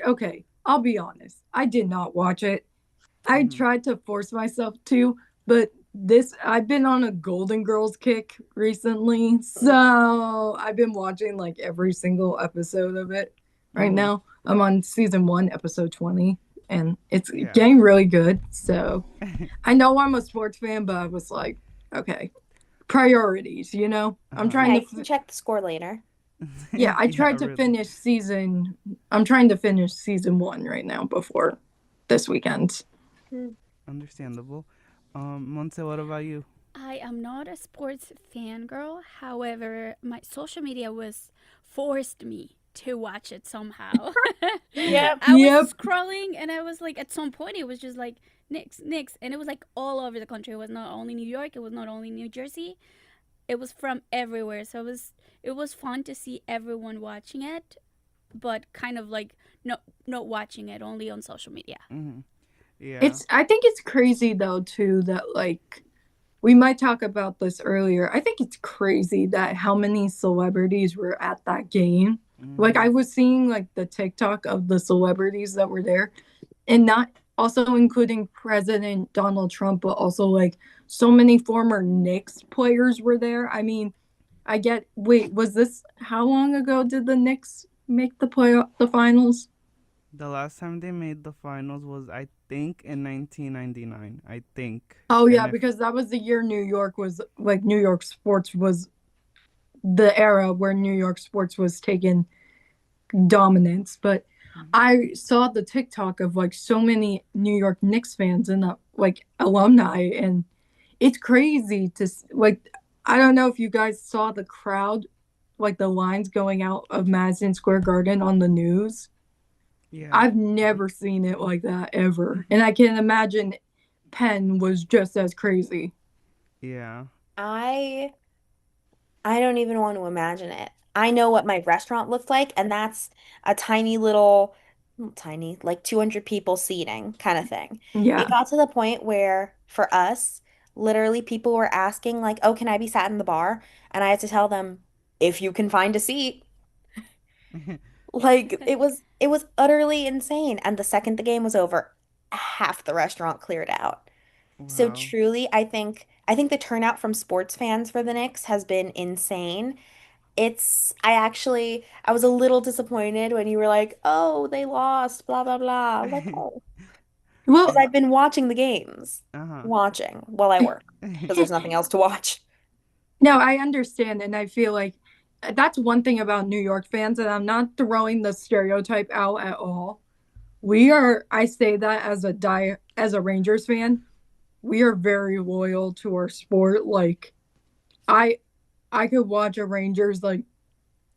Okay, I'll be honest. I did not watch it. I Hmm. tried to force myself to, but this I've been on a Golden Girls kick recently. So I've been watching like every single episode of it right Hmm. now. I'm on season 1, episode 20, and it's Yeah. getting really good. So I know I'm a sports fan, but I was like, okay, priorities, you know? I'm Uh-huh. trying Yeah, to you can check the score later. yeah, I Yeah, tried to really. finish season I'm trying to finish season 1 right now before this weekend. Hmm. Understandable. Monse, what about you? I am not a sports fangirl. However, my social media was forced me to watch it somehow. Yep. I was Yep. scrolling and I was like, at some point, it was just like Knicks, Knicks, and it was like all over the country. It was not only New York. It was not only New Jersey. It was from everywhere. So it was fun to see everyone watching it, but kind of like not watching it only on social media. Hmm. Yeah. It's I think it's crazy though too that like we might talk about this earlier. I think it's crazy that how many celebrities were at that game. Like Hmm. I was seeing like the TikTok of the celebrities that were there, and not also including President Donald Trump, but also like so many former Knicks players were there. I mean, I get wait, was this how long ago did the Knicks make the finals? The last time they made the finals was, I think, in 1999. I think. Oh And yeah, if. because that was the year New York was like New York sports was the era where New York sports was taking dominance. But I saw the TikTok of like so many New York Knicks fans and like alumni, and it's crazy to like. I don't know if you guys saw the crowd, like the lines going out of Madison Square Garden on the news. Yeah. I've never seen it like that ever, and I can imagine Penn was just as crazy. Yeah. I I don't even want to imagine it. I know what my restaurant looked like, and that's a tiny little, not tiny, like 200 people seating kind of thing. It Yeah. got to the point where, for us, literally people were asking, like, oh, can I be sat in the bar? And I had to tell them, if you can find a seat. Like it was utterly insane. And the second the game was over, half the restaurant cleared out. So Wow. truly, I think the turnout from sports fans for the Knicks has been insane. I was a little disappointed when you were like, "Oh, they lost, blah blah blah." I was like, "Oh," because Well, I've been watching the games, Uh watching while I work because there's nothing else to watch. no, I understand, and I feel like that's one thing about New York fans, and I'm not throwing the stereotype out at all. We are. I say that as a Rangers fan. We are very loyal to our sport. Like I, I could watch a Rangers like.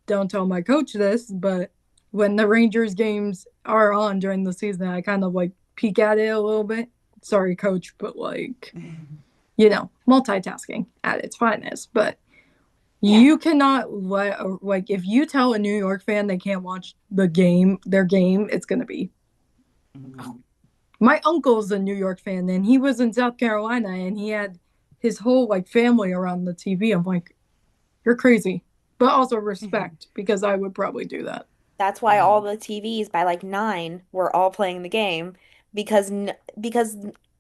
Don't tell my coach this, but when the Rangers games are on during the season, I kind of like peek at it a little bit. Sorry, coach, but like multitasking at its finest. But Yeah. you cannot let like if you tell a New York fan they can't watch their game, it's gonna be. huh. My uncle's a New York fan, and he was in South Carolina, and he had his whole like family around the TV. I'm like, you're crazy, but also respect because I would probably do that. That's why all Uh-huh. the TVs by like 9 were all playing the game because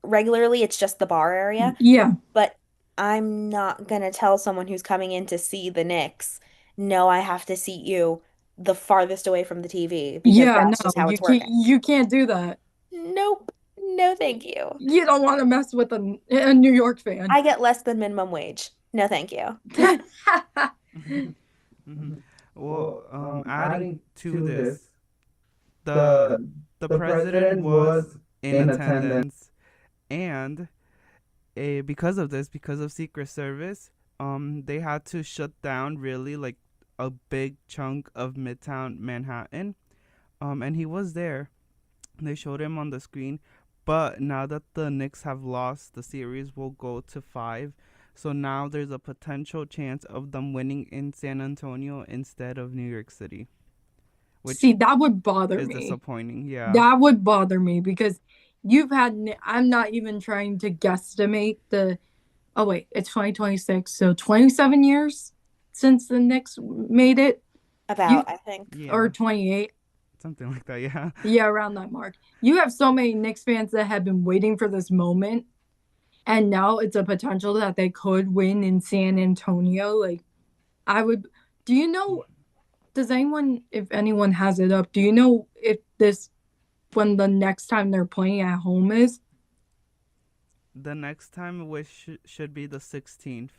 regularly it's just the bar area, Yeah, but I'm not gonna tell someone who's coming in to see the Knicks, no, I have to seat you the farthest away from the TV because yeah, that's no, just how you it's can't. working. You can't do that. Nope. No, thank you. You don't want to mess with a New York fan. I get less than minimum wage. No, thank you. Hmm. Well, adding to this, the the president was in attendance, and because of this, because of Secret Service, they had to shut down really like a big chunk of Midtown Manhattan. And he was there. They showed him on the screen, but now that the Knicks have lost, the series will go to 5. So now there's a potential chance of them winning in San Antonio instead of New York City, which See, that would bother is me. disappointing. Yeah. That would bother me because I'm not even trying to guesstimate the. Oh, wait, it's 2026. So 27 years since the Knicks made it. You, About, I think. or Yeah. 28. something like that. Yeah. Yeah, around that mark. You have so many Knicks fans that have been waiting for this moment, and now it's a potential that they could win in San Antonio. Like, I would. Do you know? Does anyone, if anyone has it up, do you know if this, when the next time they're playing at home is? The next time, which should be the 16th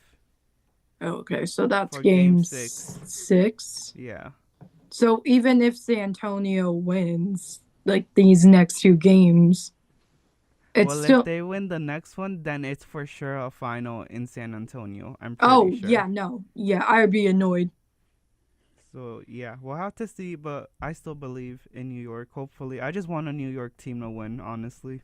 Okay, so that's for game Game 6. 6. Yeah. So even if San Antonio wins, like these next two games, it's Well, if still. they win the next one, then it's for sure a final in San Antonio. I'm pretty Oh, sure. yeah, no. Yeah, I'd be annoyed. So yeah, we'll have to see, but I still believe in New York. Hopefully, I just want a New York team to win. Honestly,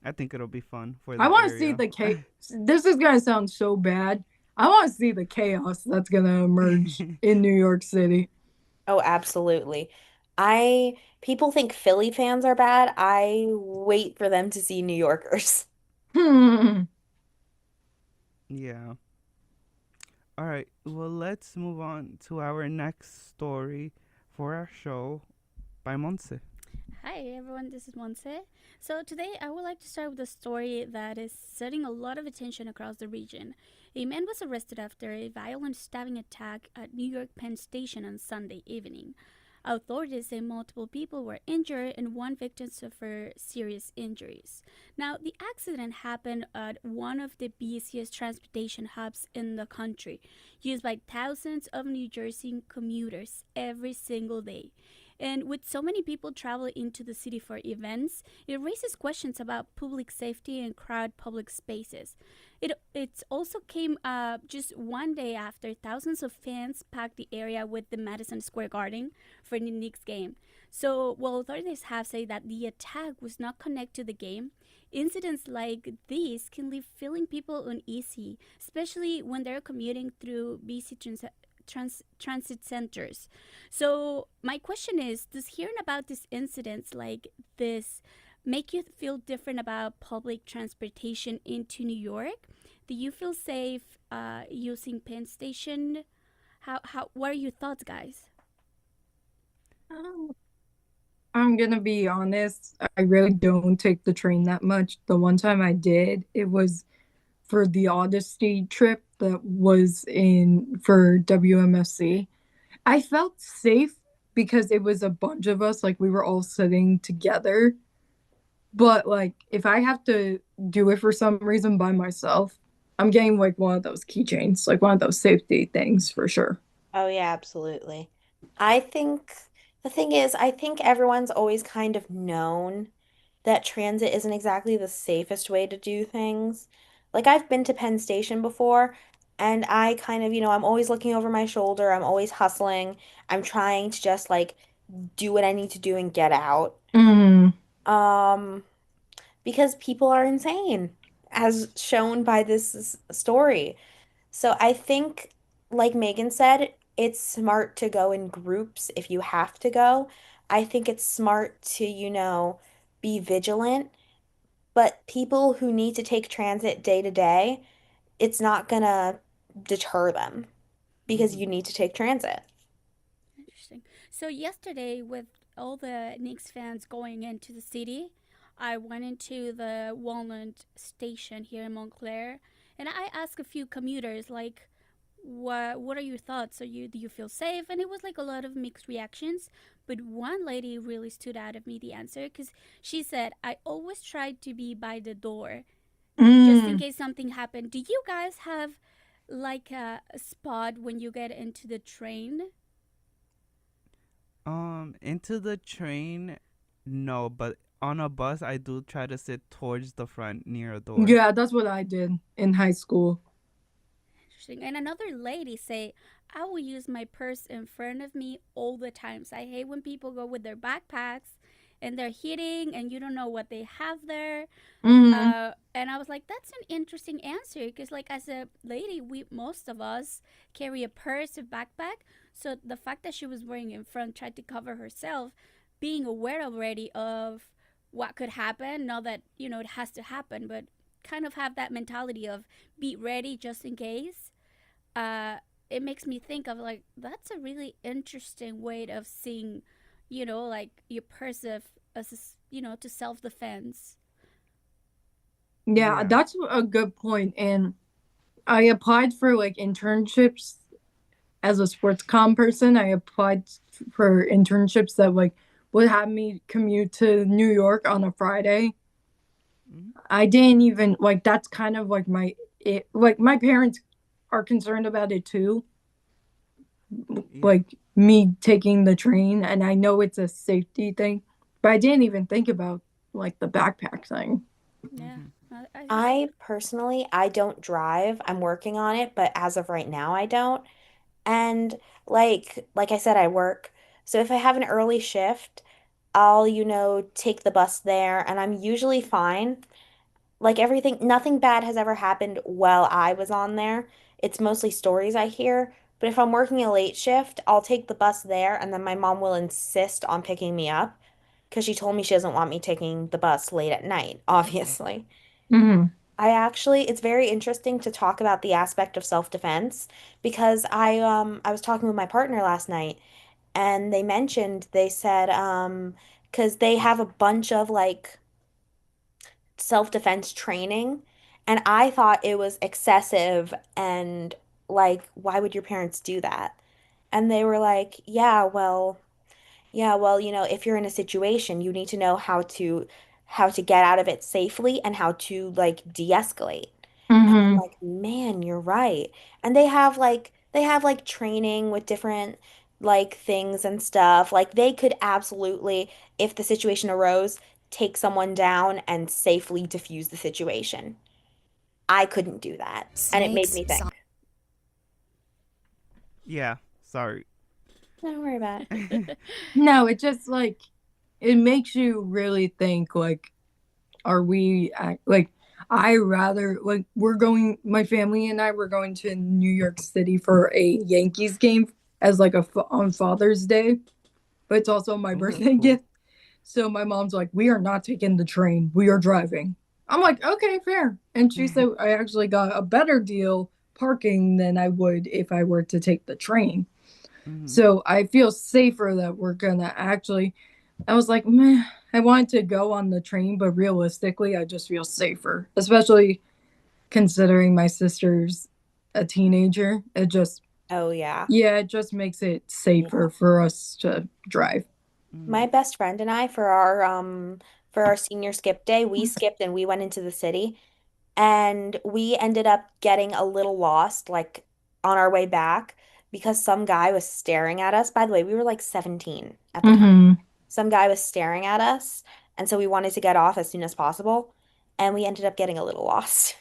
I think it'll be fun for the I want to see area. the chaos. This is going to sound so bad. I want to see the chaos that's going to emerge in New York City. Oh, absolutely. People think Philly fans are bad. I wait for them to see New Yorkers. Hmm. Yeah. All right. Well, let's move on to our next story for our show by Monse. Hi everyone, this is Monse. So today I would like to start with a story that is setting a lot of attention across the region. A man was arrested after a violent stabbing attack at New York Penn Station on Sunday evening. Authorities say multiple people were injured and one victim suffered serious injuries. Now, the accident happened at one of the busiest transportation hubs in the country, used by thousands of New Jersey commuters every single day. And with so many people traveling into the city for events, it raises questions about public safety and crowded public spaces. It also came just one day after thousands of fans packed the area with the Madison Square Garden for the Knicks game. So, while authorities have said that the attack was not connected to the game, incidents like these can leave feeling people uneasy, especially when they're commuting through busy transit centers. So my question is, does hearing about these incidents like this make you feel different about public transportation into New York? Do you feel safe using Penn Station? What are your thoughts, guys? I'm going to be honest. I really don't take the train that much. The one time I did, it was for the Odyssey trip that was in for WMSC. I felt safe because it was a bunch of us, like we were all sitting together. But like if I have to do it for some reason by myself, I'm getting like one of those keychains, like one of those safety things for sure. Oh, yeah, absolutely. I think the thing is, I think everyone's always kind of known that transit isn't exactly the safest way to do things. Like, I've been to Penn Station before, and I kind of, I'm always looking over my shoulder, I'm always hustling, I'm trying to just like do what I need to do and get out. Mm. Um, because people are insane, as shown by this story. So I think, like Megan said, it's smart to go in groups if you have to go. I think it's smart to, be vigilant, but people who need to take transit day to day, it's not gonna deter them because you need to take transit. Interesting. So yesterday, with all the Knicks fans going into the city, I went into the Walnut station here in Montclair, and I asked a few commuters like, "What are your thoughts? Do you feel safe?" And it was like a lot of mixed reactions. But one lady really stood out of me the answer because she said, "I always try to be by the door, just in Mm. case something happened." Do you guys have like a spot when you get into the train? Into the train, no, but on a bus, I do try to sit towards the front near a door. Yeah, that's what I did in high school. Interesting. And another lady say, "I will use my purse in front of me all the times. I hate when people go with their backpacks and they're hitting and you don't know what they have there." Mm. And I was like, that's an interesting answer because, like, as a lady, most of us carry a purse, a backpack. So the fact that she was wearing in front, tried to cover herself, being aware already of what could happen. Not that it has to happen, but kind of have that mentality of be ready just in case. It makes me think of like that's a really interesting way of seeing like your perceive as, to self-defense. Yeah, Yeah. that's a good point. And I applied for like internships as a sports com person. I applied for internships that like would have me commute to New York on a Friday. Mhm. I didn't even like that's kind of like like my parents are concerned about it too, Yeah. like me taking the train, and I know it's a safety thing, but I didn't even think about like the backpack thing. Yeah. Mhm. I personally, I don't drive. I'm working on it, but as of right now, I don't. And like I said, I work. So if I have an early shift, I'll, take the bus there and I'm usually fine. Like everything, nothing bad has ever happened while I was on there. It's mostly stories I hear. But if I'm working a late shift, I'll take the bus there and then my mom will insist on picking me up because she told me she doesn't want me taking the bus late at night, obviously. Mm-hmm. It's very interesting to talk about the aspect of self-defense because I was talking with my partner last night and they said because they have a bunch of like self-defense training and I thought it was excessive and like why would your parents do that? And they were like, yeah, well, if you're in a situation, you need to know how to get out of it safely and how to like de-escalate. And I'm Mm-hmm. like, man, you're right. And they have like training with different like things and stuff. Like they could absolutely, if the situation arose, take someone down and safely diffuse the situation. I couldn't do that. And it made Snakes, me think. Yeah. Sorry. Don't worry about it. No, it just like it makes you really think like are we like I rather like we're going my family and I were going to New York City for a Yankees game as like on Father's Day, but it's also my Oh, birthday cool. gift. So my mom's like, "We are not taking the train. We are driving." I'm like, "Okay, fair." And she said I actually got a better deal parking than I would if I were to take the train. Mhm. So I feel safer that we're gonna actually. I was like, meh, I wanted to go on the train, but realistically, I just feel safer, especially considering my sister's a teenager. It just, Oh yeah. yeah, it just makes it Yeah. safer for us to drive. My Mhm. best friend and I for our senior skip day, we skipped and we went into the city and we ended up getting a little lost like on our way back because some guy was staring at us. By the way, we were like 17 at the time. Mm-hmm. Some guy was staring at us, and so we wanted to get off as soon as possible, and we ended up getting a little lost.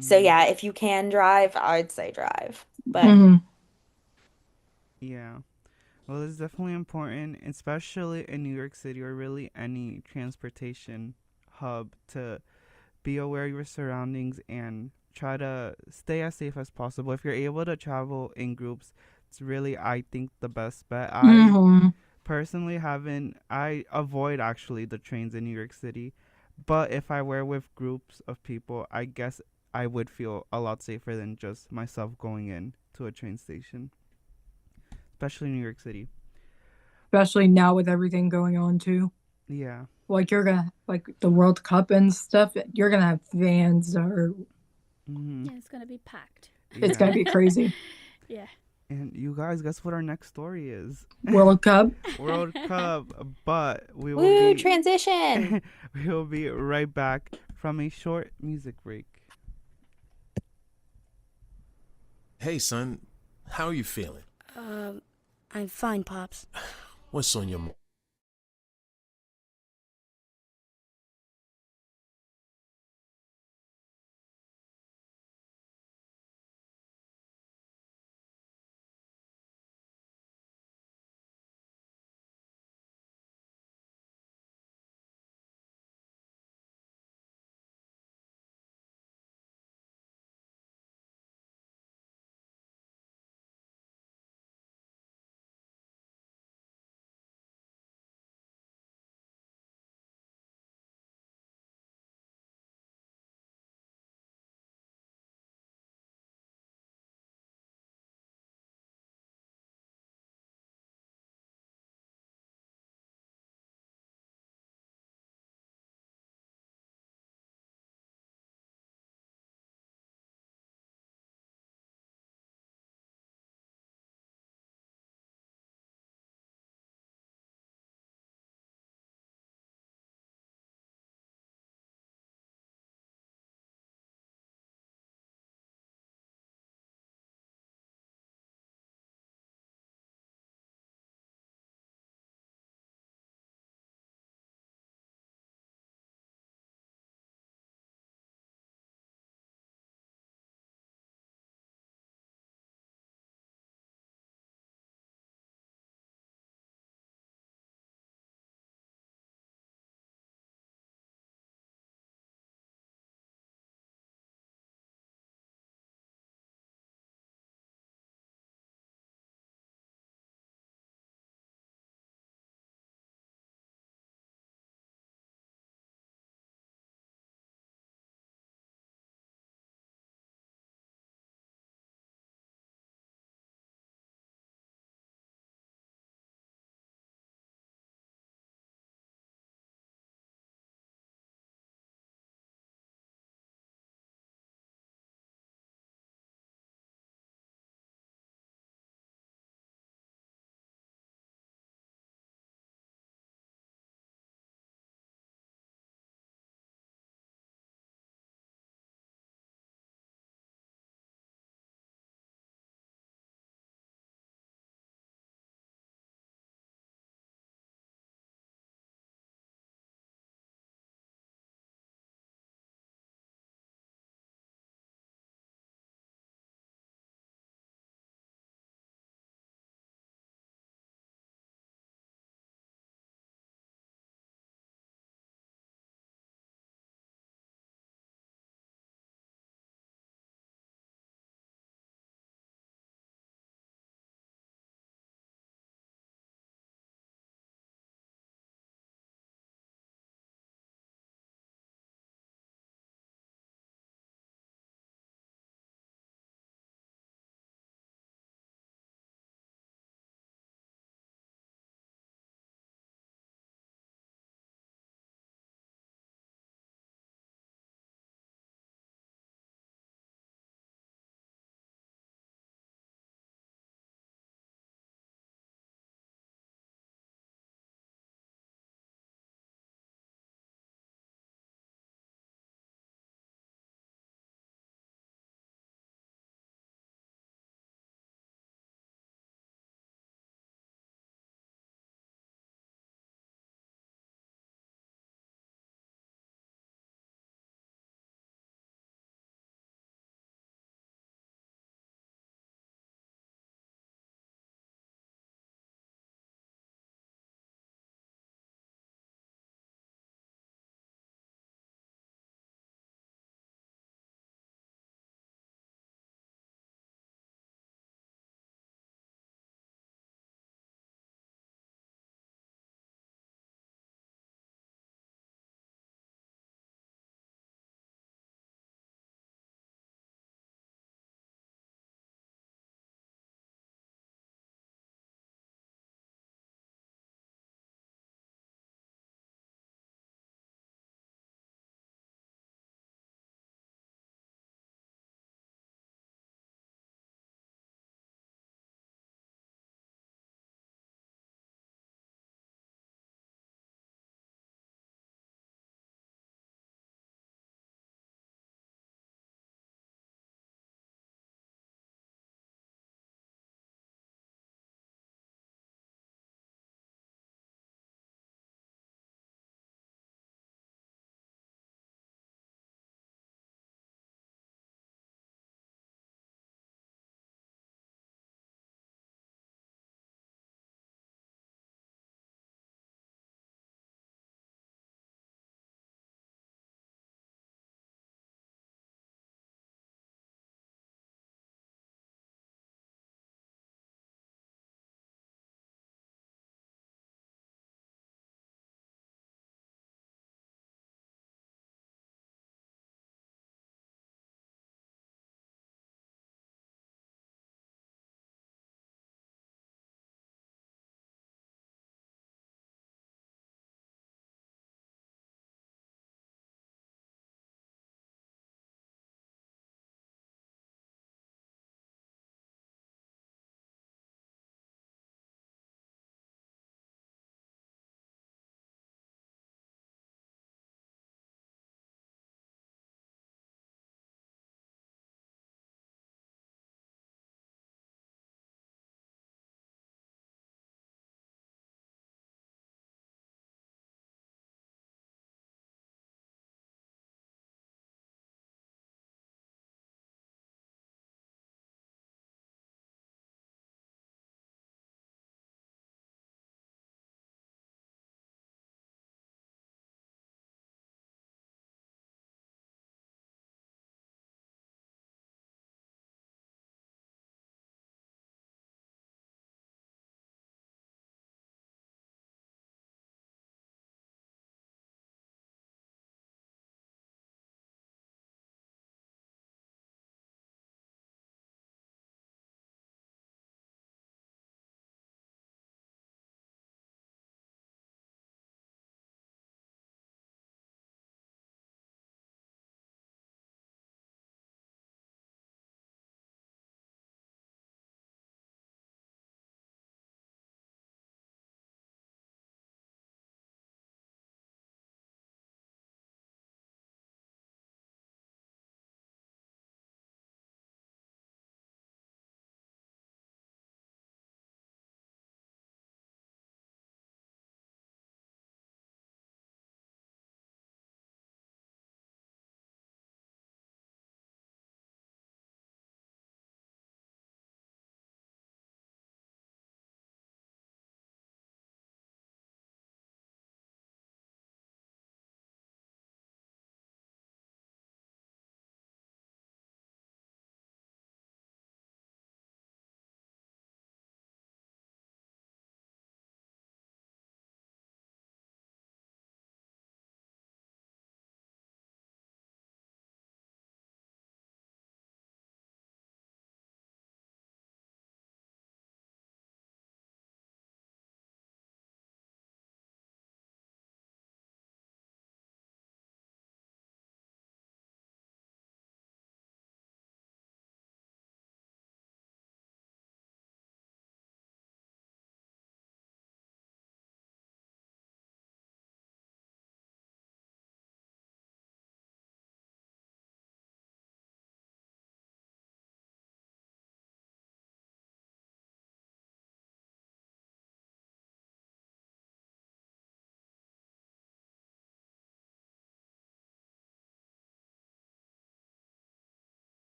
So Mhm. yeah, if you can drive, I'd say drive. But Mm-hmm. Yeah. Well, it's definitely important, especially in New York City or really any transportation hub, to be aware of your surroundings and try to stay as safe as possible. If you're able to travel in groups, it's really, I think, the best bet. I Mm-hmm. personally haven't, I avoid actually the trains in New York City, but if I were with groups of people, I guess I would feel a lot safer than just myself going in to a train station, especially New York City. Especially now with everything going on too. Yeah. Like you're gonna like the World Cup and stuff. You're gonna have fans, or Mhm. Yeah, it's gonna be packed. it's Yeah. gonna be crazy. Yeah. And you guys, guess what our next story is? World Cup. World Cup. But we will woo, be transition. we will be right back from a short music break. Hey, son, how are you feeling? I'm fine, Pops. What's on your mind?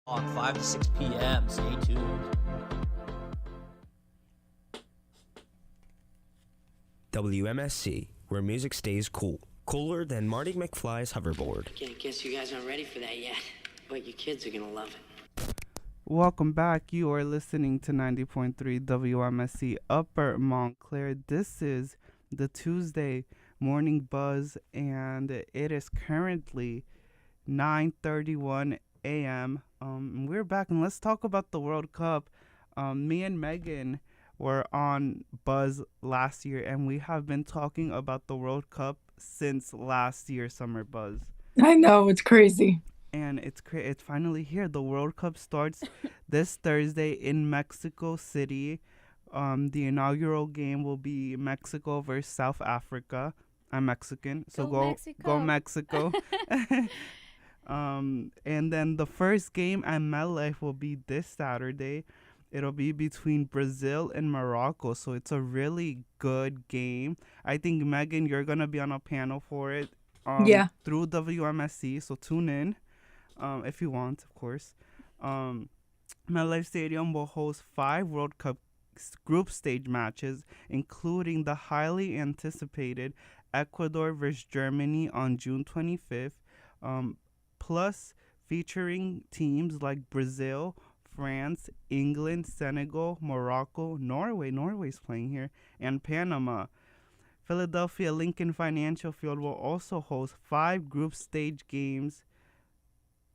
on 5 to 6 p.m. Stay tuned. WMSC, where music stays cool. Cooler than Marty McFly's hoverboard. I guess you guys aren't ready for that yet, but your kids are gonna love it. Welcome back. You are listening to 90.3 WMSC Upper Montclair. This is the Tuesday Morning Buzz, and it is currently 9:31 a.m. We're back, and let's talk about the World Cup. Me and Megan were on Buzz last year, and we have been talking about the World Cup since last year's Summer Buzz. I know, it's crazy. And it's finally here. The World Cup starts this Thursday in Mexico City. The inaugural game will be Mexico versus South Africa. I'm Mexican, so go Mexico. And then the first game at MetLife will be this Saturday. It'll be between Brazil and Morocco, so it's a really good game. I think, Megan, you're gonna be on a panel for it. Yeah. Through WMSC, so tune in. If you want, of course. MetLife Stadium will host 5 World Cup group stage matches, including the highly anticipated Ecuador versus Germany on June 25th, plus featuring teams like Brazil, France, England, Senegal, Morocco, Norway's playing here, and Panama. Philadelphia Lincoln Financial Field will also host 5 group stage games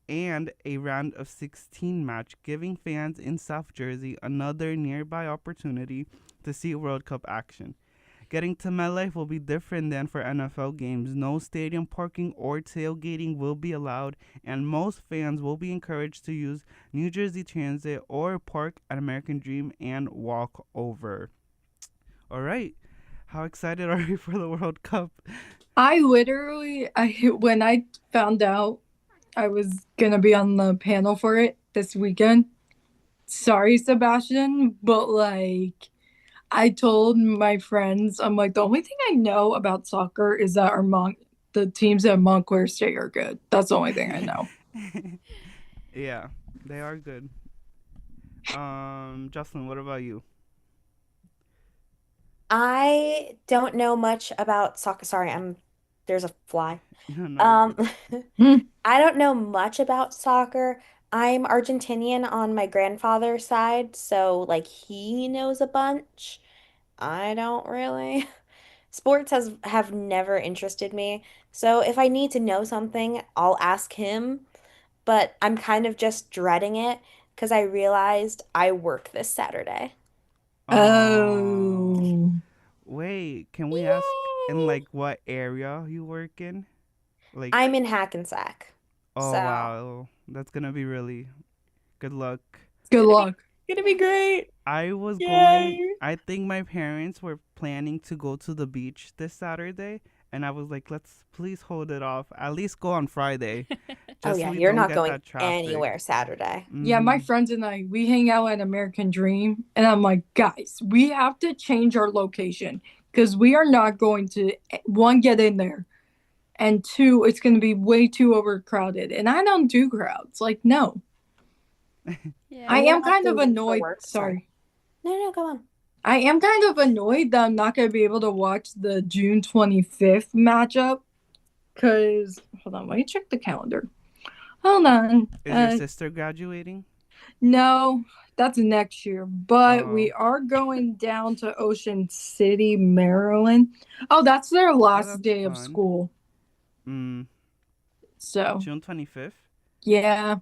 and a round of 16 match, giving fans in South Jersey another nearby opportunity to see World Cup action. Getting to MetLife will be different than for NFL games. No stadium parking or tailgating will be allowed, and most fans will be encouraged to use New Jersey Transit or park at American Dream and walk over. All right. How excited are you for the World Cup? When I found out I was going to be on the panel for it this weekend, sorry, Sebastian, but like, I told my friends, I'm like, the only thing I know about soccer is that the teams at Montclair State are good. That's the only thing I know. Yeah, they are good. Jocelyn, what about you? I don't know much about soccer. Sorry, there's a fly. No. I don't know much about soccer. I'm Argentinian on my grandfather's side, so like he knows a bunch. I don't really. Sports have never interested me. So if I need to know something, I'll ask him, but I'm kind of just dreading it because I realized I work this Saturday. Oh. Wait, can we ask in Yay! like what area you work in? Like, I'm in Hackensack. oh So wow, that's gonna be really good luck. Good luck. gonna be great. I was going, Yay! I think my parents were planning to go to the beach this Saturday, and I was like, let's please hold it off. At least go on Friday. Oh Just yeah, so we you're don't not get going that traffic. anywhere Saturday. Yeah, my Mhm. friends and I, we hang out at American Dream, and I'm like, guys, we have to change our location because we are not going to, one, get in there, and two, it's going to be way too overcrowded. And I don't do crowds. Like, no. Yeah. I I'm am gonna have kind to of leave for annoyed. work. Sorry. No, go on. I am kind of annoyed that I'm not going to be able to watch the June 25th matchup because, hold on, let me check the calendar. Hold on. Is your sister graduating? No, that's next year, but Oh. we are going down to Ocean City, Maryland. Oh, that's their last that's day of fun. school. So, June 25th? yeah.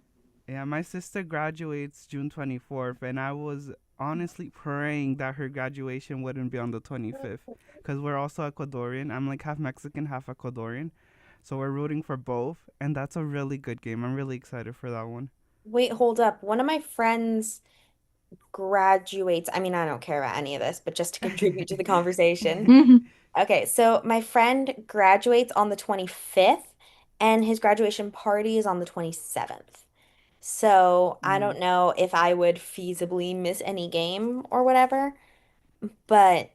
Yeah, my sister graduates June 24th, and I was honestly praying that her graduation wouldn't be on the 25th because we're also Ecuadorian. I'm like half Mexican, half Ecuadorian. So we're rooting for both, and that's a really good game. I'm really excited for that one. Wait, hold up. One of my friends graduates. I mean, I don't care about any of this, but just to contribute to the conversation. Mhm. Okay, so my friend graduates on the 25th, and his graduation party is on the 27th. So I don't know if I would feasibly miss any game or whatever, but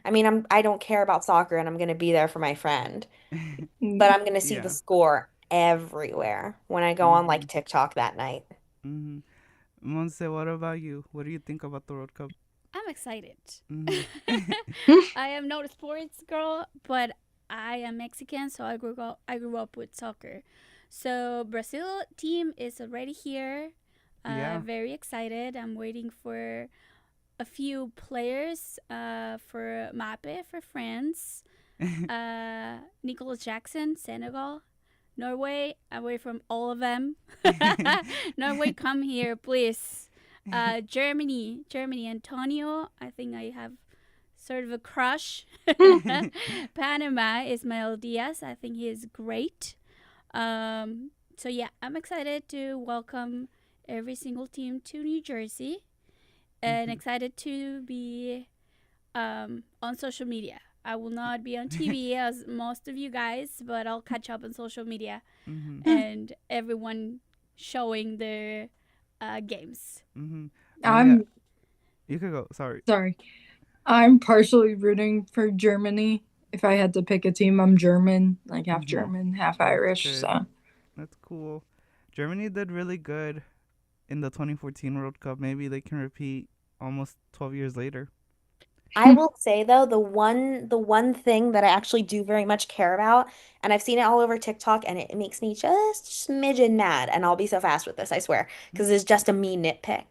I mean, I don't care about soccer and I'm gonna be there for my friend, but I'm gonna see the Yeah. score everywhere when I go on like TikTok that night. Mm-hmm. Monse, what about you? What do you think about the World Cup? I'm excited. Mm-hmm. I am not a sports girl, but I am Mexican, so I grew up with soccer. So Brazil team is already here. Yeah. Very excited. I'm waiting for a few players. For Mape for France. Nicholas Jackson, Senegal. Norway, away from all of them. Norway, come here, please. Germany, Antonio. I think I have sort of a crush. Panama, Ismael Diaz. I think he is great. So yeah, I'm excited to welcome every single team to New Jersey, and excited to be on social media. I will not be on TV as most of you guys, but I'll catch up on social media and everyone showing their games. I'm You could go. Sorry. sorry. I'm partially rooting for Germany. If I had to pick a team, I'm German, like half German, half Irish. good. So That's cool. Germany did really good in the 2014 World Cup. Maybe they can repeat almost 12 years later. I will say though, the one thing that I actually do very much care about, and I've seen it all over TikTok, and it makes me just smidgen mad, and I'll be so fast with this, I swear, because it's just a me nitpick.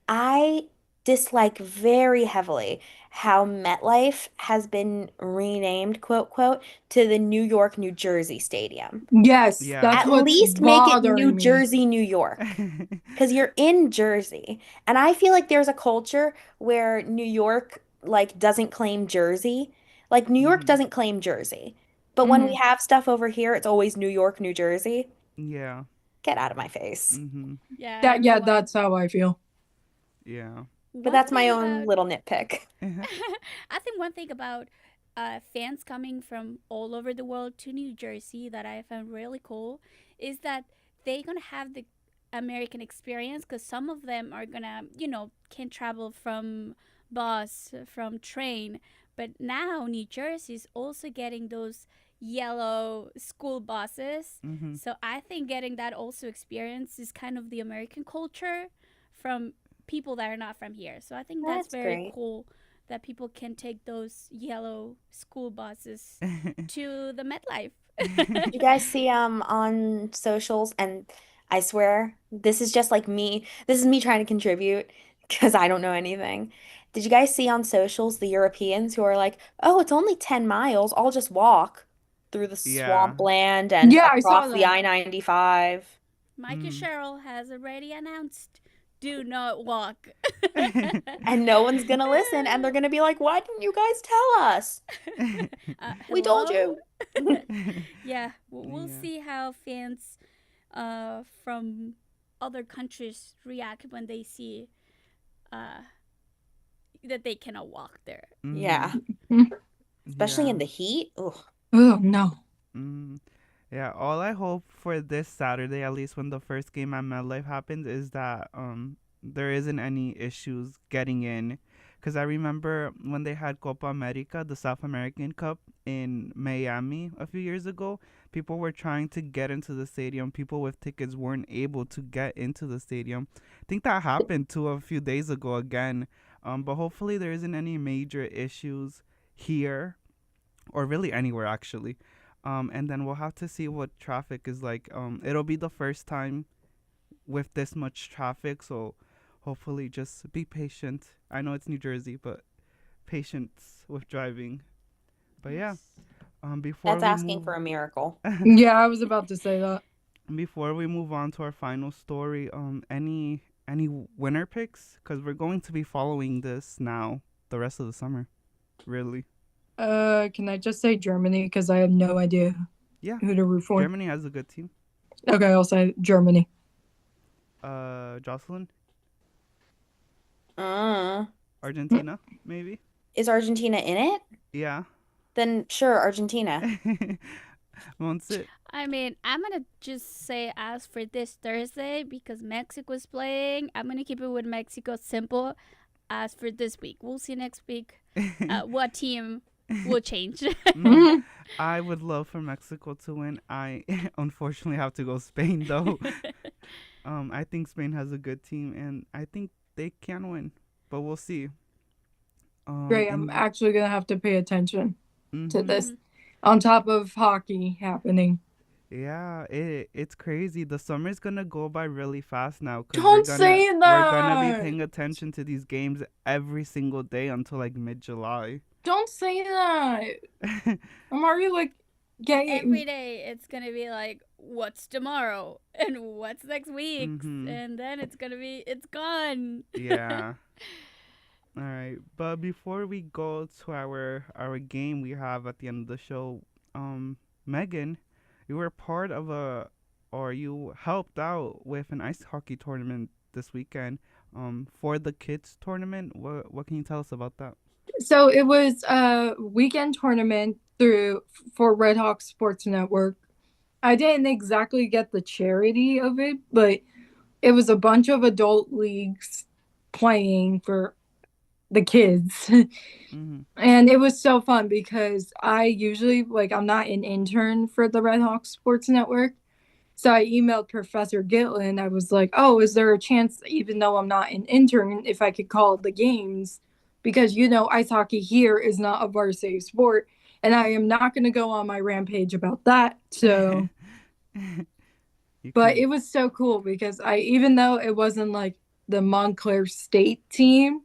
I dislike very heavily how MetLife has been renamed, quote, quote, to the New York, New Jersey Stadium. yes, Yeah. that's At what's least make it New bothering me. Jersey, New York, because you're in Jersey. And I feel like there's a culture where New York like doesn't claim Jersey. Like New York doesn't claim Jersey. But when we have stuff over here, it's always New York, New Jersey. Yeah. Get out of my face. Yeah, Yeah, everyone. that's how I feel. Yeah. But One that's my thing own about- little nitpick. I think one thing about fans coming from all over the world to New Jersey that I found really cool is that they're gonna have the American experience, because some of them are gonna, can travel from bus, from train, but now New Jersey is also getting those yellow school buses. So I think getting that also experience is kind of the American culture from people that are not from here. So I think that's That's very great. cool that people can take those yellow school buses to the MetLife. You guys see on socials, and I swear this is just like me. This is me trying to contribute because I don't know anything. Did you guys see on socials the Europeans who are like, "Oh, it's only 10 miles. I'll just walk through the Yeah. swampland and Yeah, I saw across the that. I-95." Mikey Sherrill has already announced, do not walk. And no one's gonna listen, and they're gonna be like, "Why didn't you guys tell us? We told Hello? you." Yeah, we'll Yeah. see how fans from other countries react when they see that they cannot walk there. Yeah, especially in the heat. Ugh. Oh no. Yeah, all I hope for this Saturday, at least when the first game at MetLife happens, is that there isn't any issues getting in. Because I remember when they had Copa America, the South American Cup in Miami a few years ago, people were trying to get into the stadium. People with tickets weren't able to get into the stadium. I think that happened too a few days ago again. But hopefully there isn't any major issues here, or really anywhere actually. And then we'll have to see what traffic is like. It'll be the first time with this much traffic, so hopefully just be patient. I know it's New Jersey, but patience with driving. But yeah, before That's we asking move, for a miracle. Yeah, I was about to say that. before we move on to our final story, any winner picks? Because we're going to be following this now the rest of the summer. Really? Can I just say Germany because I have no idea Yeah. who to root for? Germany has a good team. Okay, I'll say Germany. Jocelyn? Mm. Argentina, maybe? Is Argentina in it? Yeah. Then sure, Argentina. Won't sit. I mean, I'm gonna just say as for this Thursday, because Mexico's playing, I'm gonna keep it with Mexico simple. As for this week, we'll see next week what team will change. No, I would love for Mexico to win. I unfortunately have to go Spain though. I think Spain has a good team, and I think they can win, but we'll see. Great. I'm And actually gonna have to pay attention to hmm this. On top of hockey happening. yeah, it's crazy. The summer's gonna go by really fast now because Don't say we're gonna be that. paying attention to these games every single day until like mid-July. Don't say that. I'm already like Every getting. day it's gonna be like, what's tomorrow and what's next week, Mm-hmm. and then it's gone. Yeah. All right. But before we go to our game we have at the end of the show, Megan, you were part of or you helped out with an ice hockey tournament this weekend. For the kids tournament. What can you tell us about that? So it was a weekend tournament for Red Hawk Sports Network. I didn't exactly get the charity of it, but it was a bunch of adult leagues playing for the kids. Mm-hmm. And it was so fun because I usually, like, I'm not an intern for the Red Hawk Sports Network. So I emailed Professor Gitlin. I was like, oh, is there a chance, even though I'm not an intern, if I could call the games? Because, ice hockey here is not a varsity sport. And I am not going to go on my rampage about that. So, You but can. it was so cool because even though it wasn't like the Montclair State team,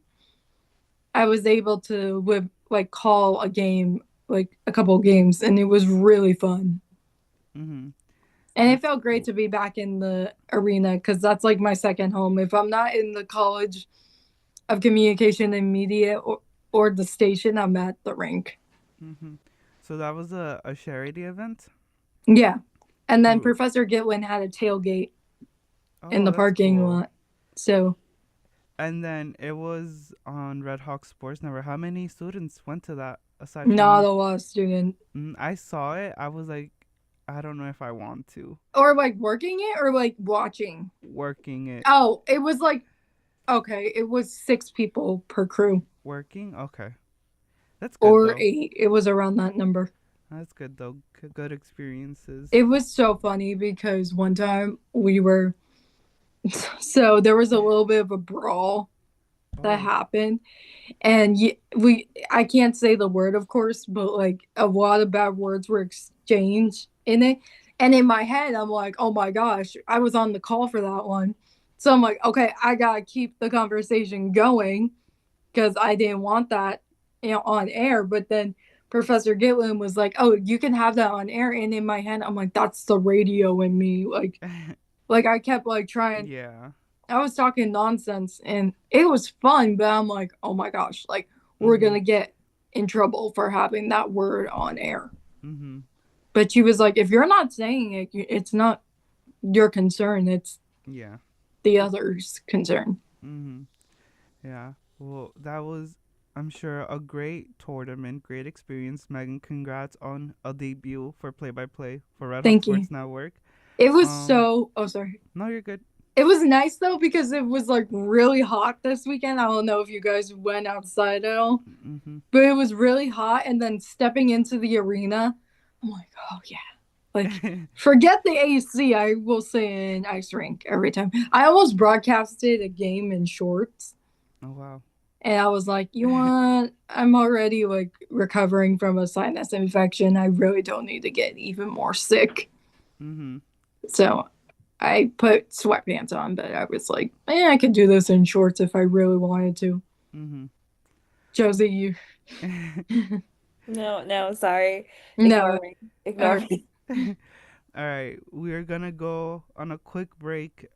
I was able to call a game, like a couple games, and it was really fun. Mm-hmm. And it That's felt great cool. to be back in the arena because that's like my second home. If I'm not in the College of Communication and Media or the station, I'm at the rink. Mm-hmm. So that was a charity event Yeah. And then through. Professor Gitlin had a tailgate in Oh, the that's parking cool. lot. So And then it was on Red Hawk Sports Network. How many students went to that aside from not you? a lot of student. I saw it. I was like, I don't know if I want to. Or like working it or like watching. Working it. Oh, it was like, okay, it was 6 people per crew. Working? Okay. That's good Or though. 8. It was around that number. That's good though. Good experiences. It was so funny because one time so there was a little bit of a brawl that Oh. happened, and I can't say the word, of course, but like a lot of bad words were exchanged in it. And in my head, I'm like, oh my gosh, I was on the call for that one. So I'm like, okay, I gotta keep the conversation going because I didn't want that, on air. But then Professor Gitlin was like, oh, you can have that on air. And in my head, I'm like, that's the radio in me. Like I kept like trying. Yeah. I was talking nonsense and it was fun, but I'm like, oh my gosh, like we're Mhm. gonna get in trouble for having that word on air. Mhm. But she was like, if you're not saying it, it's not your concern, it's Yeah. the other's concern. Mhm. Yeah. Well, that was, I'm sure, a great tournament, great experience. Megan, congrats on a debut for Play by Play for Red Hawk Thank you. Sports Network. It was Um, oh sorry. no, you're good. It was nice though because it was like really hot this weekend. I don't know if you guys went outside at all, Mhm. but it was really hot. And then stepping into the arena, I'm like, oh yeah. Like, forget the AC. I will say an ice rink every time. I almost broadcasted a game in shorts. Oh wow. And I was like, you want, I'm already like recovering from a sinus infection. I really don't need to get even more sick. Mhm. So I put sweatpants on, but I was like, I could do this in shorts if I really wanted to. Mhm. Josie, you. No, sorry. No. Ignore me. Ignore Okay. me. All right, we're gonna go on a quick break.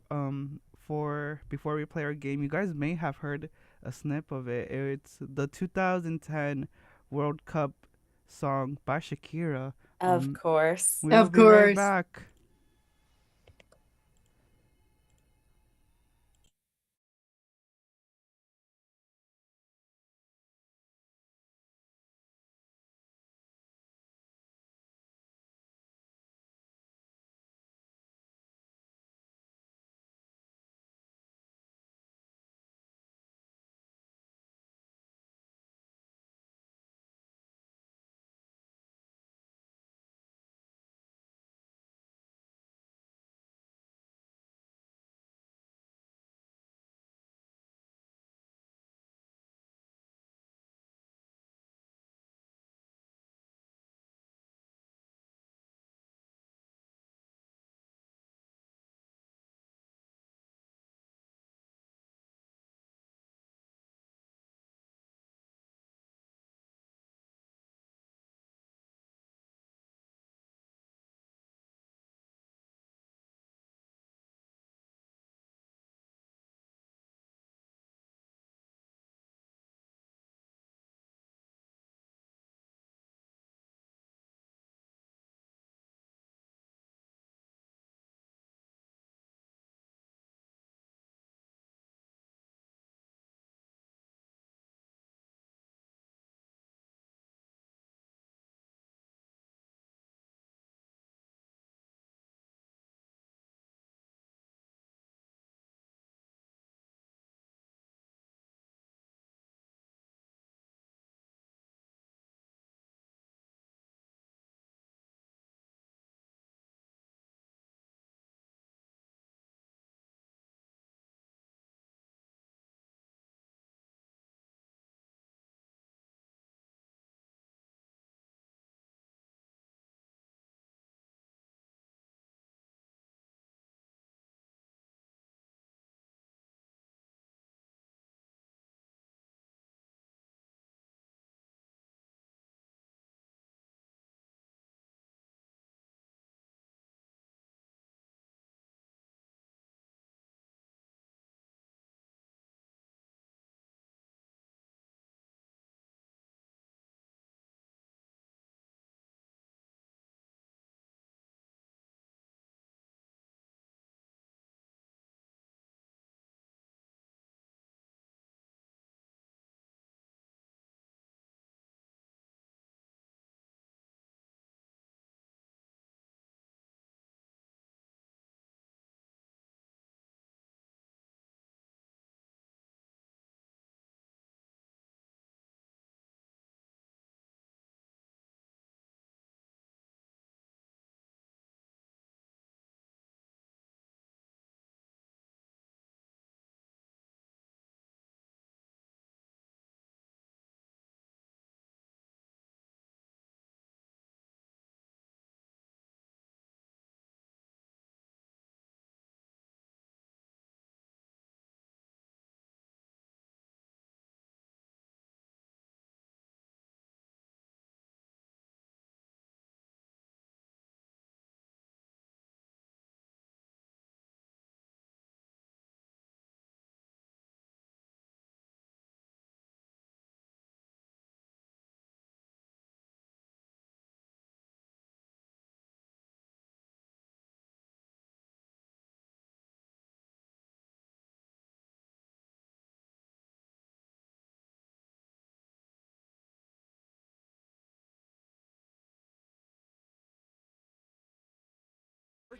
For before we play our game, you guys may have heard a snip of it. It's the 2010 World Cup song by Shakira. Of course. We will Of be right course. back.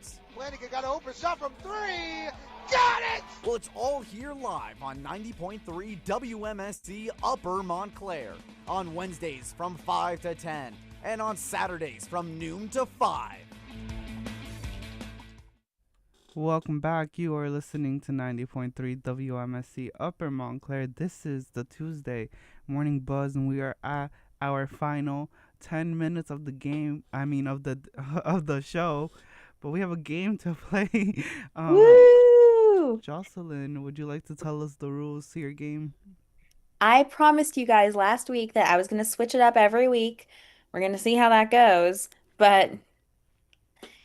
sports. Flanagan got an open shot from 3. Got it! Well, it's all here live on 90.3 WMSC Upper Montclair. On Wednesdays from 5 to 10. And on Saturdays from noon to 5. Welcome back. You are listening to 90.3 WMSC Upper Montclair. This is the Tuesday Morning Buzz, and we are at our final 10 minutes of the game. I mean, of the show. But we have a game to play. Woo! Jocelyn, would you like to tell us the rules to your game? I promised you guys last week that I was going to switch it up every week. We're going to see how that goes. But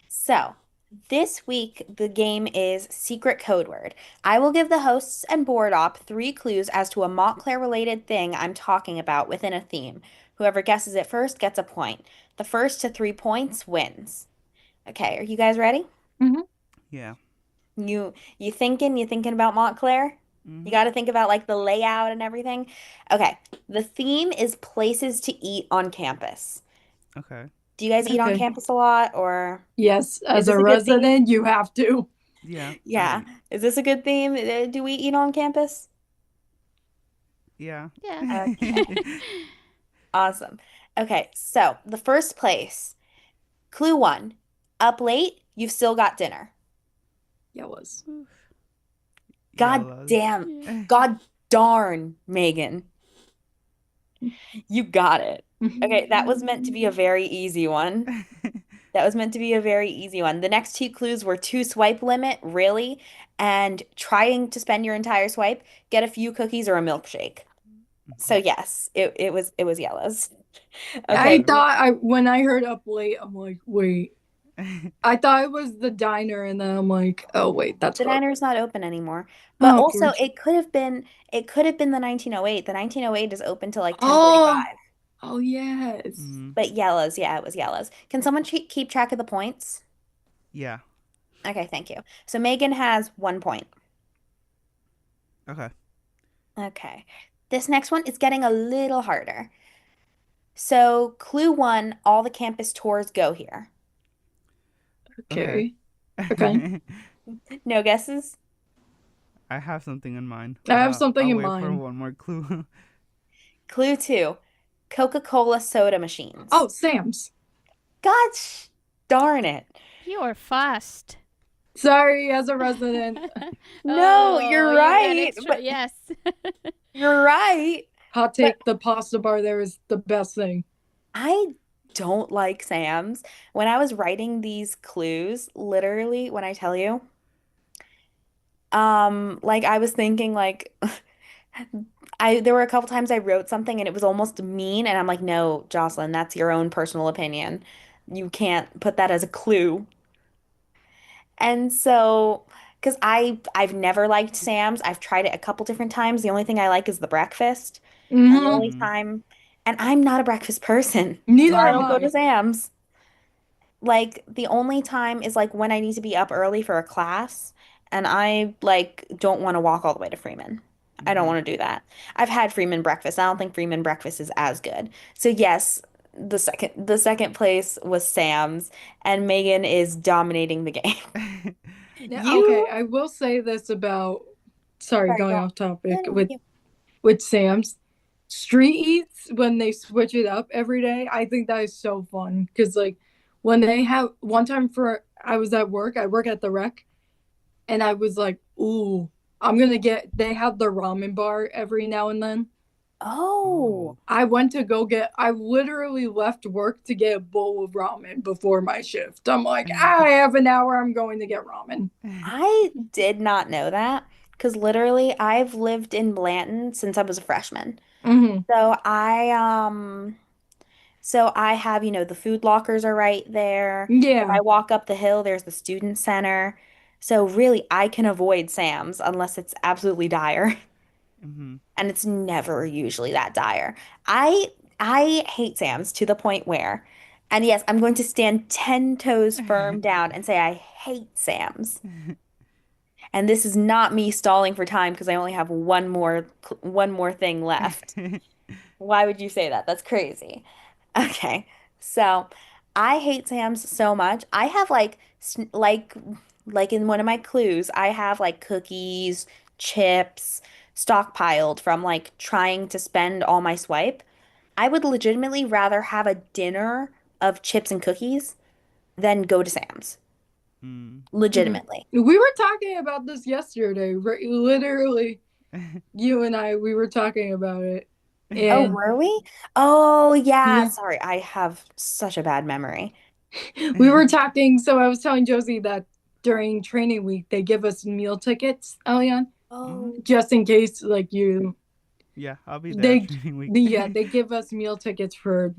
so this week, the game is Secret Code Word. I will give the hosts and board op 3 clues as to a Montclair related thing I'm talking about within a theme. Whoever guesses it first gets a point. The first to 3 points wins. Okay, are you guys ready? Mm-hmm. Yeah. You thinking about Montclair? You got to think about like the layout and everything. Okay, the theme is places to eat on campus. Okay. Do you guys eat on campus a lot, or? Yes, as this a a good theme? resident, you have to. Yeah. Yeah. Is this a good theme? Do we eat on campus? Yeah. Yeah. Okay. Awesome. Okay, so the first place. Clue 1. Up late, you've still got dinner. Yellows. God Yellows. damn. God darn, Megan. You got it. Okay, that was meant to be a very easy one. That was meant to be a very easy one. The next 2 clues were 2 swipe limit, really, and trying to spend your entire swipe, get a few cookies or a milkshake. So yes, it was yellows. I Okay. thought when I heard up late, I'm like, wait. I thought it was the diner, and then I'm like, oh wait, that's The what. diner's not open anymore. But Oh, also fortunate. it could have been the 1908. The 1908 is open till like 10:45. Oh yes. But yellows, yeah, it was yellows. Can someone keep track of the points? Yeah. Okay, thank you. So Megan has 1 point. Okay. Okay. This next one is getting a little harder. So clue 1, all the campus tours go here. Okay. Okay. No guesses? I have something in mind. I have but something I'll in wait for mind. one more clue. Clue 2, Coca-Cola soda machines. Oh, Sam's. Gosh darn it. You are fast. Sorry, as a resident. No, Oh, you're you got right. extra- But yes. you're right. Hot take, the pasta bar there is the best thing. I don't like Sam's. When I was writing these clues, literally, when I tell you, like I was thinking like there were a couple times I wrote something and it was almost mean, and I'm like, no, Jocelyn, that's your own personal opinion. You can't put that as a clue. And so, because I've never liked Sam's. I've tried it a couple different times. The only thing I like is the breakfast. And the only time, and I'm not a breakfast person. Neither So I am don't go I. to Sam's. Like the only time is like when I need to be up early for a class, and I like don't want to walk all the way to Freeman. I don't want to do that. I've had Freeman breakfast. I don't think Freeman breakfast is as good. So yes, the second place was Sam's, and Megan is dominating the game. Yeah, You- okay, I will say this about sorry, Sorry, going go. off topic No, with you- with Sam's. Street eats when they switch it up every day, I think that is so fun because like when they have one time I was at work, I work at the rec, and I was like, ooh, they have the ramen bar every now and then. Oh, I literally left work to get a bowl of ramen before my shift. I'm like, I have an hour, I'm going to get ramen. I did not know that because literally I've lived in Blanton since I was a freshman. Mm-hmm. So I have, the food lockers are right there. If Yeah. I walk up the hill, there's the student center. So really, I can avoid Sam's unless it's absolutely dire. Mm-hmm. And it's never usually that dire. I hate Sam's to the point where, and yes, I'm going to stand 10 toes firm down and say I hate Sam's. And this is not me stalling for time because I only have one more thing left. Why would you say that? That's crazy. Okay. So, I hate Sam's so much. I have like like in one of my clues, I have like cookies, chips stockpiled from like trying to spend all my swipe. I would legitimately rather have a dinner of chips and cookies than go to Sam's. Mm. Legitimately. We were talking about this yesterday. Literally, you and I, we were talking about it. Oh, And were we? Oh, yeah. Yeah. Sorry, I have such a bad memory. we were talking. So I was telling Josie that during training week, they give us meal tickets, Elian, Oh, just in case, like you. Yeah, I'll be there They, training week. yeah, they give us meal tickets for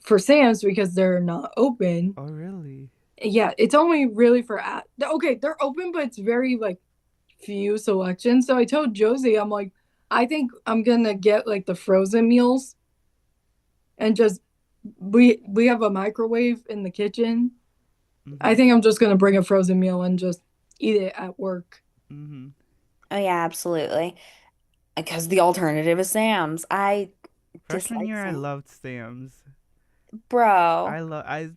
for Sam's because they're not open. Oh, really? Yeah, it's only really for okay, they're open, but it's very like few selections. So I told Josie, I'm like, I think I'm gonna get like the frozen meals, and just we have a microwave in the kitchen. Mm-hmm. I think I'm just gonna bring a frozen meal and just eat it at work. Mm-hmm. oh yeah, absolutely. Because the alternative is Sam's. I Freshman dislike year, I Sam's. loved Sam's. Bro.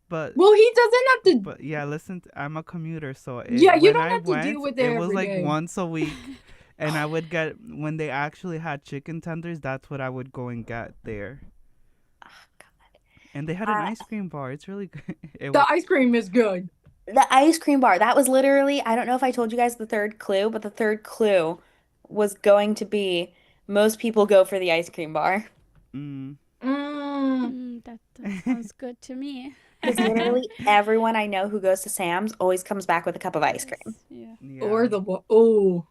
But Well, he doesn't have to. But yeah, listen, I'm a commuter, so Yeah, you when don't I have to went, deal with it was every like day. once a week, and I would get when they actually had chicken tenders. That's what I would go and get there. Oh, God. And they had an ice cream bar. It's really good. The ice cream is good. The ice cream bar. That was literally, I don't know if I told you guys the third clue, but the third clue was going to be most people go for the ice cream bar. Mm. That sounds good to me. Because literally everyone I know who goes to Sam's always comes back with a cup of ice cream. Yeah. Or the or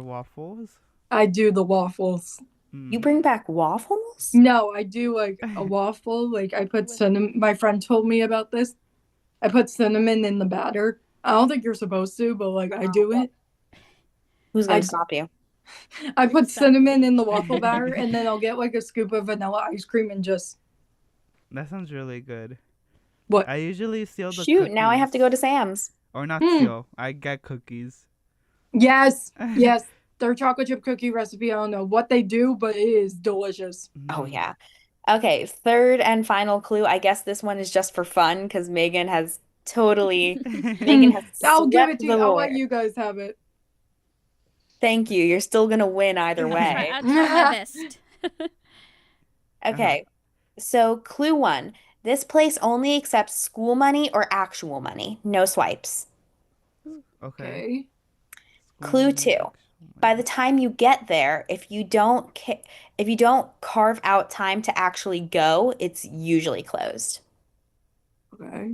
waffles. I do the waffles. You bring back waffles? No, I do like a waffle. Like I put cinnamon. My friend told me about this. I put cinnamon in the batter. I don't think you're supposed to, but like I do it. Who's gonna stop you? I put cinnamon in the waffle batter, and then I'll get like a scoop of vanilla ice cream and just. That sounds really good. What? I usually steal the Shoot, now I have to cookies. go to Sam's. Or not steal. I get cookies. Yes, yes. Their chocolate chip cookie recipe. I don't know what they do, but it is delicious. Oh yeah. Okay, third and final clue. I guess this one is just for fun because Megan has I'll give it swept to the you. I'll let floor. you guys have it. Thank you. You're still gonna win either way. I'll try my best. Okay, so clue one. This place only accepts school money or actual money. No swipes. Okay. Clue two. By the time you get there, if you don't carve out time to actually go, it's usually closed. Okay.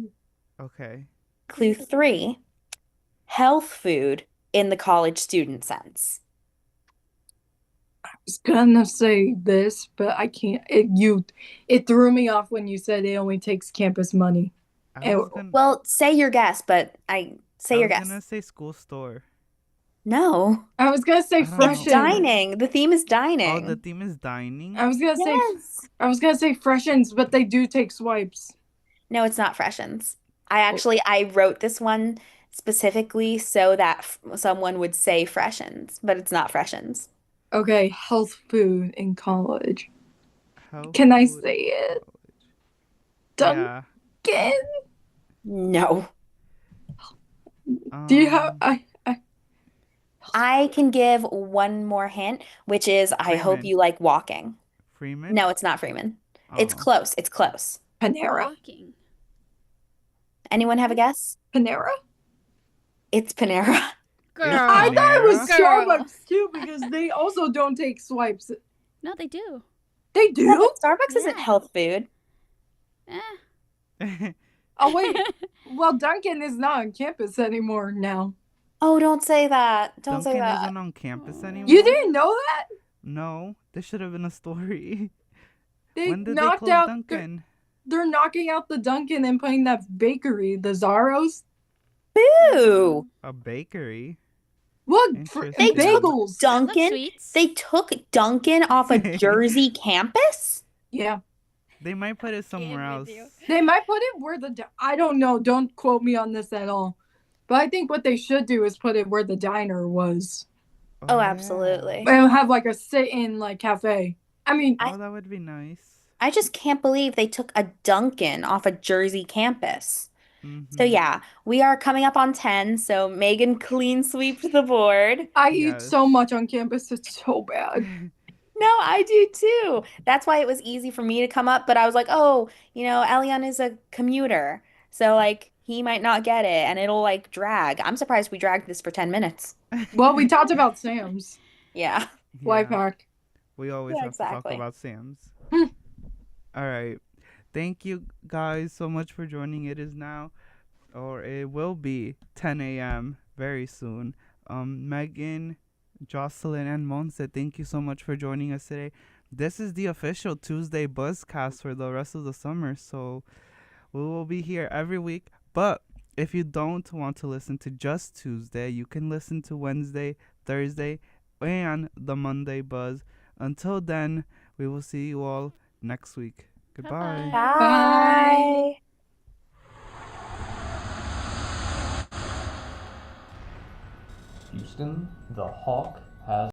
Okay. Clue three. Health food in the college student sense. I was gonna say this, but I can't. It threw me off when you said it only takes campus money. Well, say your guess, but say your I was guess. gonna say school store. No. I was gonna say I don't fresh. It's dining. The theme is Oh, dining. the theme is dining. I was gonna Yes. say. I was gonna say freshens, but they do take swipes. No, it's not Freshens. I wrote this one specifically so that someone would say Freshens, but it's not Freshens. Okay, health food in college. Health Can I food say it? Yeah. Dunkin'? No. Do you have? I can give one more hint, which is I hope Freeman. you like walking. Freeman? No, it's not Freeman. It's Oh. close. It's close. Panera? Walking. Anyone have a guess? Panera? It's Panera. Girl. I thought it was Girl. Starbucks too because they also don't take swipes. No, they do. They Yeah, do? but Starbucks isn't Yeah. health food. Oh wait. Well, Dunkin' is not on campus anymore now. Oh, don't say that. Don't say Dunkin' that. isn't on campus anymore. You didn't know that? No, this should have been a story. They When did they knocked close out. Dunkin'? They're knocking out the Dunkin' and putting that bakery, the Zaros. Boo! A bakery. What? Interesting. They took bagels. Dunkin'. Sweets. They took Dunkin' off a Jersey campus? Yeah. They might put it somewhere else. with you. They might put it where I don't know. Don't quote me on this at all. But I think what they should do is put it where the diner was. Oh, yeah. absolutely. And have like a sit-in like cafe. I mean, Oh, that would be nice. I just can't believe they took a Dunkin' off a Jersey campus. So yeah, we are coming up on 10. So Megan clean sweeped the board. I eat so much on campus. It's so bad. No, I do too. That's why it was easy for me to come up. But I was like, oh, Elian is a commuter. So like he might not get it and it'll like drag. I'm surprised we dragged this for 10 minutes. Well, we talked about Sam's. Yeah. Life hack. We always have to talk about Sam's. All right. Thank you guys so much for joining. It is now, or it will be 10 a.m. very soon. Megan, Jocelyn, and Monse, thank you so much for joining us today. This is the official Tuesday Buzzcast for the rest of the summer, so we will be here every week. But if you don't want to listen to just Tuesday, you can listen to Wednesday, Thursday, and the Monday Buzz. Until then, we will see you all next week. Goodbye. Bye. Houston, the Hawk has